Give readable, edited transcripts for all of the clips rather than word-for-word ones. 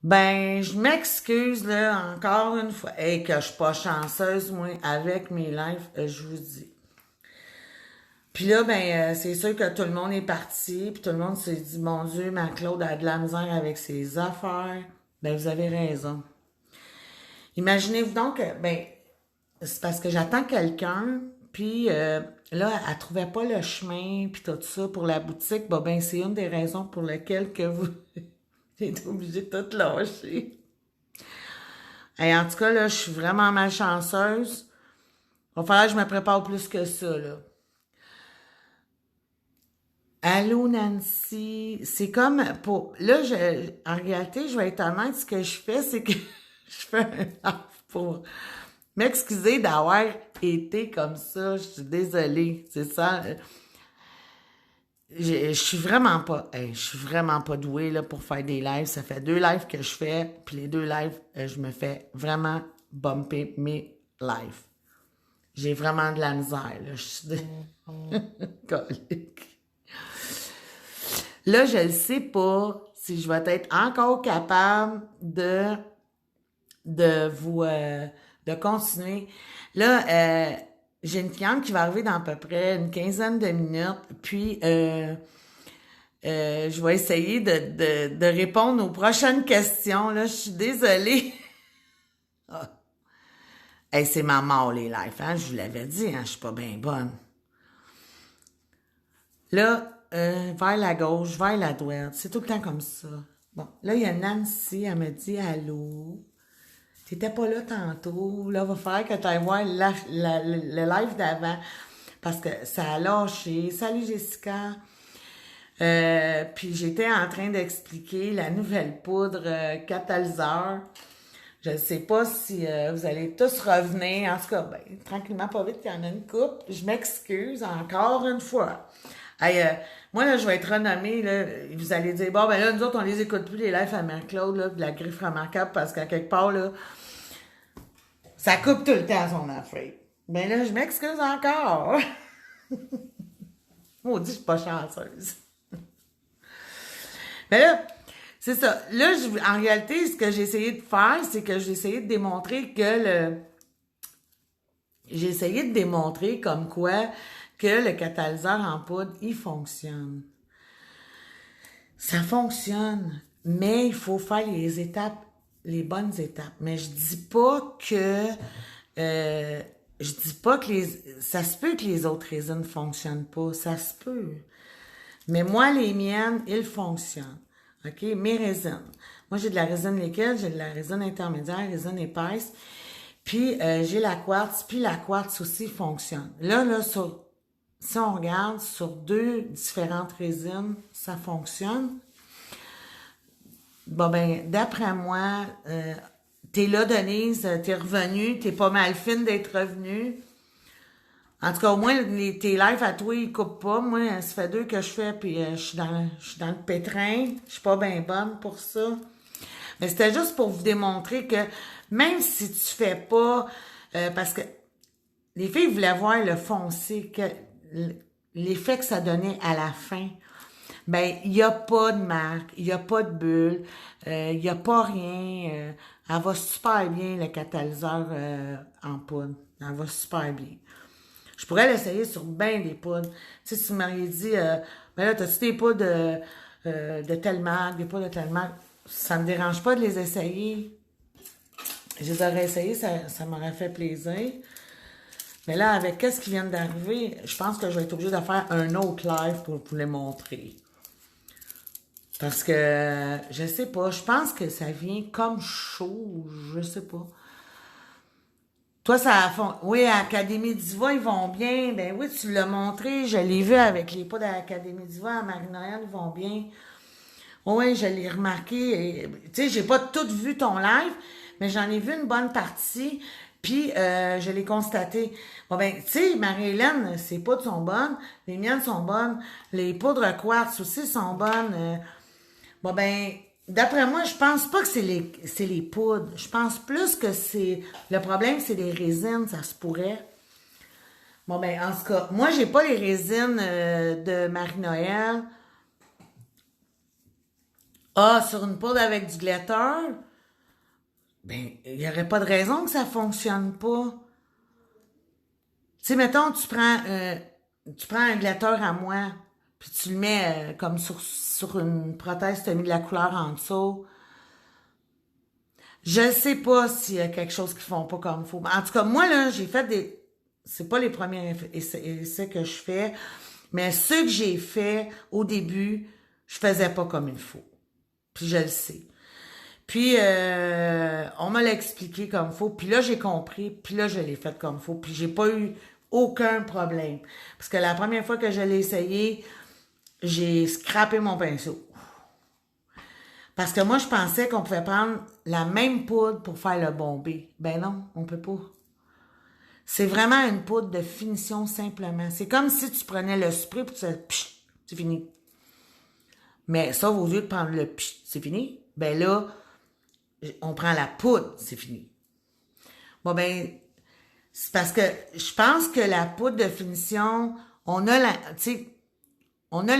Ben, je m'excuse, là, encore une fois. Et que je suis pas chanceuse, moi, avec mes lives, je vous dis. Puis là, ben, c'est sûr que tout le monde est parti, puis tout le monde s'est dit, mon Dieu, ma Claude a de la misère avec ses affaires. Ben, vous avez raison. Imaginez-vous donc, ben, c'est parce que j'attends quelqu'un, puis là, elle trouvait pas le chemin, puis tout ça pour la boutique. Bon, ben, c'est une des raisons pour lesquelles que vous êtes obligé de tout lâcher. Et en tout cas, là, je suis vraiment malchanceuse. Il va falloir que je me prépare plus que ça, là. Allô, Nancy. C'est comme pour. Là, en réalité, je vais être honnête, ce que je fais, c'est que je fais un live pour m'excuser d'avoir été comme ça. Je suis désolée. C'est ça. Je suis vraiment pas. Je suis vraiment pas douée là, pour faire des lives. Ça fait 2 lives que je fais. Puis les 2 lives, je me fais vraiment bumper mes lives. J'ai vraiment de la misère, là. Je suis colique. Là, je ne sais pas si je vais être encore capable de vous de continuer. Là, j'ai une cliente qui va arriver dans à peu près une quinzaine de minutes, puis je vais essayer de répondre aux prochaines questions. Là, je suis désolée. Ah. Hey, c'est ma mort, les lives, hein? Je vous l'avais dit, hein? Je suis pas bien bonne. Là, vers la gauche, vers la droite, c'est tout le temps comme ça. Bon, là, il y a Nancy, elle me dit allô. T'étais pas là tantôt. Là, va falloir que tu ailles voir le live d'avant. Parce que ça a lâché. Salut Jessica. Puis j'étais en train d'expliquer la nouvelle poudre catalyseur. Je ne sais pas si vous allez tous revenir. En tout cas, ben, tranquillement, pas vite, il y en a une coupe. Je m'excuse encore une fois. Hey, moi, là, je vais être renommée, là. Vous allez dire, bon, ben là, nous autres, on les écoute plus, les lives à Mère-Claude, là, de la griffe remarquable, parce qu'à quelque part, là, ça coupe tout le temps son affaire. Ben là, je m'excuse encore. Maudit, je suis pas chanceuse. Mais là, c'est ça. Là, en réalité, ce que j'ai essayé de faire, c'est que j'ai essayé de démontrer que le... J'ai essayé de démontrer comme quoi que le catalyseur en poudre, il fonctionne. Ça fonctionne, mais il faut faire les étapes, les bonnes étapes. Mais euh, je dis pas que ça se peut que les autres résines fonctionnent pas, ça se peut. Mais moi, les miennes, ils fonctionnent. OK? Mes résines. Moi, j'ai de la résine liquide, j'ai de la résine intermédiaire, résine épaisse. Puis, j'ai la quartz, puis la quartz aussi fonctionne. Là, si on regarde sur 2 différentes résines, ça fonctionne. Bon, ben, d'après moi, t'es là, Denise, t'es revenue, t'es pas mal fine d'être revenue. En tout cas, au moins, tes lives à toi, ils coupent pas. Moi, ça fait 2 que je fais, puis je suis dans le pétrin. Je suis pas bien bonne pour ça. Mais c'était juste pour vous démontrer que même si tu fais pas, parce que les filles voulaient voir le foncé, l'effet que ça donnait à la fin. Ben, il n'y a pas de marque, il n'y a pas de bulle, il n'y a pas rien. Elle va super bien, le catalyseur en poudre. Elle va super bien. Je pourrais l'essayer sur bien des poudres. Tu sais, si vous m'auriez dit, ben là, t'as-tu des poudres de telle marque, des poudres de telle marque, ça me dérange pas de les essayer. Je les aurais essayés, ça m'aurait fait plaisir. Mais là, avec qu'est-ce qui vient d'arriver, je pense que je vais être obligée de faire un autre live pour les montrer. Parce que, je sais pas, je pense que ça vient comme chaud, je sais pas. Toi, ça a fond. Oui, à Académie Diva, ils vont bien. Ben oui, tu l'as montré. Je l'ai vu avec les pas de l'Académie Diva à Marie-Noël, ils vont bien. Oui, je l'ai remarqué. Tu sais, j'ai pas tout vu ton live, mais j'en ai vu une bonne partie. Puis, je l'ai constaté. Bon, ben, tu sais, Marie-Hélène, ses poudres sont bonnes. Les miennes sont bonnes. Les poudres quartz aussi sont bonnes. Bon, ben, d'après moi, je pense pas que c'est les poudres. Je pense plus que le problème, c'est les résines, ça se pourrait. Bon, ben, en tout cas, moi, j'ai pas les résines de Marie-Noël. Ah, sur une poudre avec du glitter, ben, il n'y aurait pas de raison que ça fonctionne pas. Tu sais, mettons, tu prends un glitter à moi, puis tu le mets comme sur une prothèse, tu as mis de la couleur en dessous. Je sais pas s'il y a quelque chose qui font pas comme il faut. En tout cas, moi, là, j'ai fait des... C'est pas les premiers essais que je fais, mais ceux que j'ai fait au début, je faisais pas comme il faut. Puis je le sais. Puis, on me l'a expliqué comme il faut. Puis là, j'ai compris. Puis là, je l'ai fait comme il faut. Puis j'ai pas eu aucun problème. Parce que la première fois que je l'ai essayé, j'ai scrappé mon pinceau. Parce que moi, je pensais qu'on pouvait prendre la même poudre pour faire le bombé. Ben non, on peut pas. C'est vraiment une poudre de finition simplement. C'est comme si tu prenais le spray pour tu fais psh, c'est fini. Mais sauf au lieu de prendre le psh, c'est fini. Ben là, on prend la poudre, c'est fini. Bon ben, c'est parce que je pense que la poudre de finition, on a la, tu sais, on a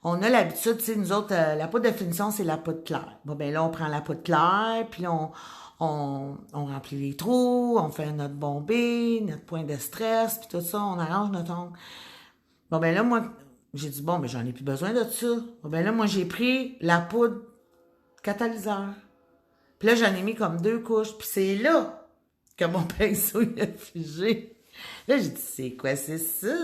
on a l'habitude, tu sais, nous autres, la poudre de finition, c'est la poudre claire. Bon, ben là, on prend la poudre claire, puis là, on remplit les trous, on fait notre bombée, notre point de stress, puis tout ça, on arrange notre ongle. Bon, ben là, moi, j'ai dit, bon, ben j'en ai plus besoin de ça. Bon, ben là, moi, j'ai pris la poudre catalyseur. Puis là, j'en ai mis comme 2 couches, puis c'est là que mon pinceau, il a figé. Là, j'ai dit, c'est quoi, c'est ça?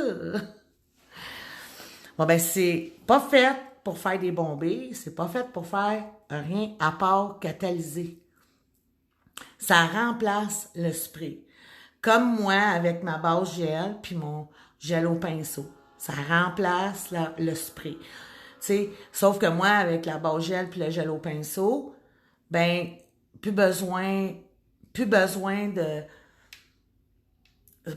Bon, ben, c'est pas fait pour faire des bombées, c'est pas fait pour faire rien à part catalyser. Ça remplace le spray. Comme moi, avec ma base gel, puis mon gel au pinceau. Ça remplace le spray. Tu sais, sauf que moi, avec la base gel puis le gel au pinceau, ben, plus besoin de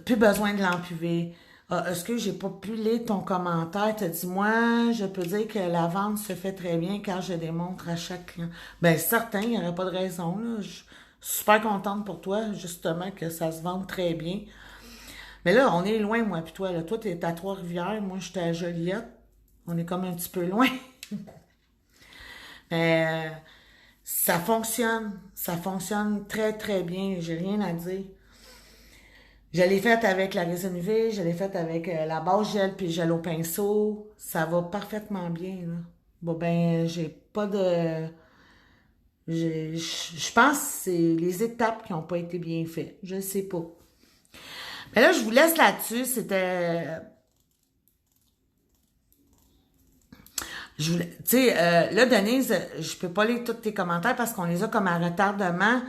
plus besoin de l'empuver. Ah, est-ce que j'ai pas pu lire ton commentaire? T'as dit, moi, je peux dire que la vente se fait très bien quand je démontre à chaque client. Ben, certain, il n'y aurait pas de raison, là. Je suis super contente pour toi, justement, que ça se vende très bien. Mais là, on est loin, moi, puis toi, là. Toi, t'es à Trois-Rivières, moi, j'étais à Joliette. On est comme un petit peu loin. Mais ça fonctionne. Ça fonctionne très, très bien. J'ai rien à dire. Je l'ai faite avec la résine UV, je l'ai faite avec la base gel puis gel au pinceau. Ça va parfaitement bien, là. Bon, ben, j'ai pas de... Je pense que c'est les étapes qui n'ont pas été bien faites. Je sais pas. Mais là, je vous laisse là-dessus. C'était... Tu sais, là, Denise, je peux pas lire tous tes commentaires parce qu'on les a comme à retardement.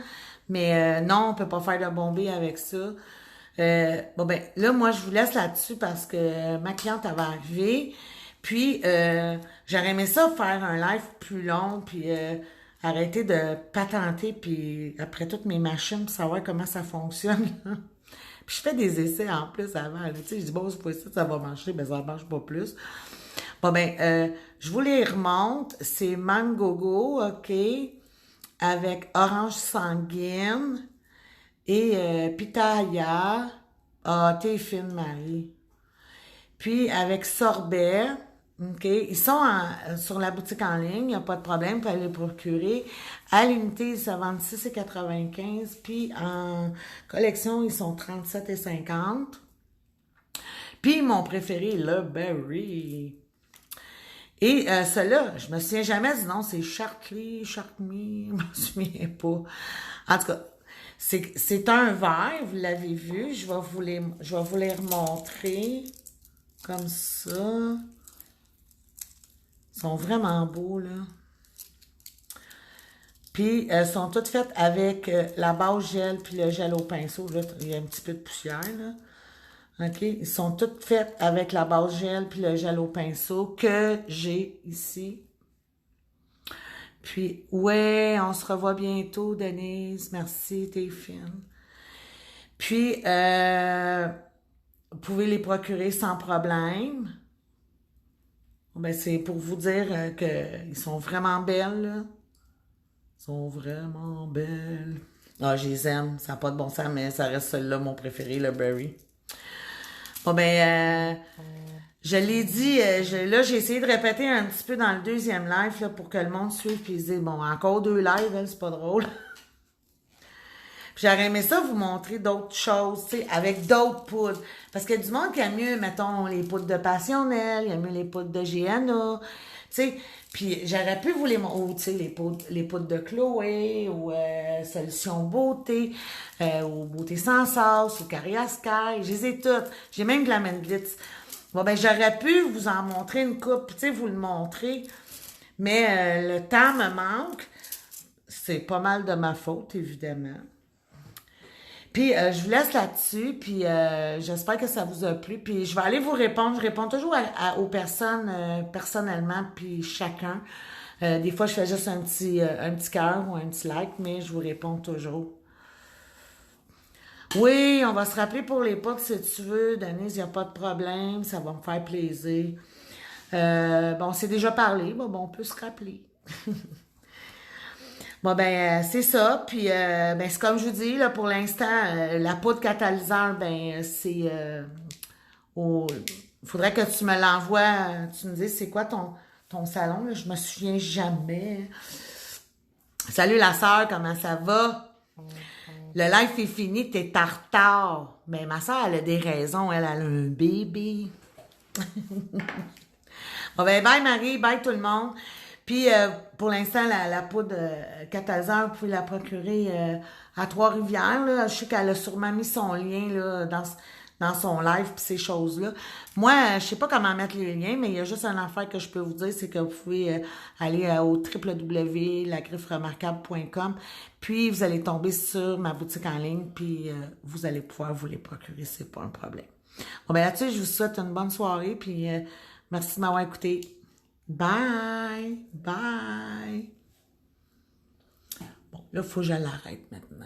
Mais non, on peut pas faire de bombée avec ça. Bon ben là moi je vous laisse là-dessus parce que ma cliente elle va arriver. Puis j'aurais aimé ça faire un live plus long puis arrêter de patenter puis après toutes mes machines pour savoir comment ça fonctionne. Puis je fais des essais en plus avant. Tu sais, je dis bon, cette fois-ci ça va marcher, mais ça marche pas plus. Bon ben je vous les remonte. C'est Mangogo, ok, avec orange sanguine. Et pitaya, ah, t'es fine, Marie. Puis avec sorbet, OK, ils sont sur la boutique en ligne, il n'y a pas de problème, vous pouvez aller les procurer. À l'unité, ils se vendent 6,95, puis en collection, ils sont 37,50. Puis mon préféré, le Berry. Et celui-là, je me souviens jamais du nom, c'est Chartley, Chartmy, je me souviens pas. En tout cas, c'est un verre, vous l'avez vu, je vais vous les remontrer comme ça. Ils sont vraiment beaux, là. Puis, elles sont toutes faites avec la base gel puis le gel au pinceau. Là, il y a un petit peu de poussière, là. OK? Ils sont toutes faites avec la base gel puis le gel au pinceau que j'ai ici. Puis, ouais, on se revoit bientôt, Denise. Merci, t'es fine. Puis, vous pouvez les procurer sans problème. Ben, c'est pour vous dire qu'ils sont vraiment belles, là. Ils sont vraiment belles. Ah, je les aime. Ça n'a pas de bon sens, mais ça reste celui-là, mon préféré, le Berry. Bon, ben, Je l'ai dit, là, j'ai essayé de répéter un petit peu dans le deuxième live là, pour que le monde suive puis dise, bon, encore 2 lives, hein, c'est pas drôle. Puis j'aurais aimé ça vous montrer d'autres choses, tu sais, avec d'autres poudres. Parce qu'il y a du monde qui aime mieux, mettons, les poudres de Passionnel, il y a mieux les poudres de GNA, tu sais. Puis j'aurais pu vous les montrer, ou tu sais, les poudres de Chloé, ou Solution Beauté, ou Beauté sans sauce, ou Carrière Sky, je les ai toutes. J'ai même de la Menglitz. Bon, ben j'aurais pu vous en montrer une coupe, tu sais, vous le montrer, mais le temps me manque. C'est pas mal de ma faute, évidemment. Puis, je vous laisse là-dessus, puis j'espère que ça vous a plu. Puis, je vais aller vous répondre. Je réponds toujours aux personnes personnellement, puis chacun. Des fois, je fais juste un petit cœur ou un petit like, mais je vous réponds toujours. Oui, on va se rappeler pour l'époque si tu veux. Denise, il n'y a pas de problème. Ça va me faire plaisir. Bon, c'est déjà parlé. Bon, on peut se rappeler. Bon, ben, c'est ça. Puis, ben, c'est comme je vous dis, là, pour l'instant, la poudre catalyseur, ben, c'est... au... faudrait que tu me l'envoies. Tu me dis, c'est quoi ton salon, là? Je me souviens jamais. Salut la sœur, comment ça va? Le live est fini, t'es en retard. Mais ma sœur, elle a des raisons. Elle a un bébé. Bon, ben, bye Marie, bye tout le monde. Puis, pour l'instant, la poudre catalyseur, vous pouvez la procurer à Trois-Rivières. Là. Je sais qu'elle a sûrement mis son lien là, dans son live puis ces choses-là. Moi, je sais pas comment mettre les liens, mais il y a juste une affaire que je peux vous dire, c'est que vous pouvez aller au www.lagrifferemarquable.com, puis vous allez tomber sur ma boutique en ligne, puis vous allez pouvoir vous les procurer, c'est pas un problème. Bon, ben là-dessus, je vous souhaite une bonne soirée, puis merci de m'avoir écouté. Bye! Bye! Bon, là, il faut que je l'arrête maintenant.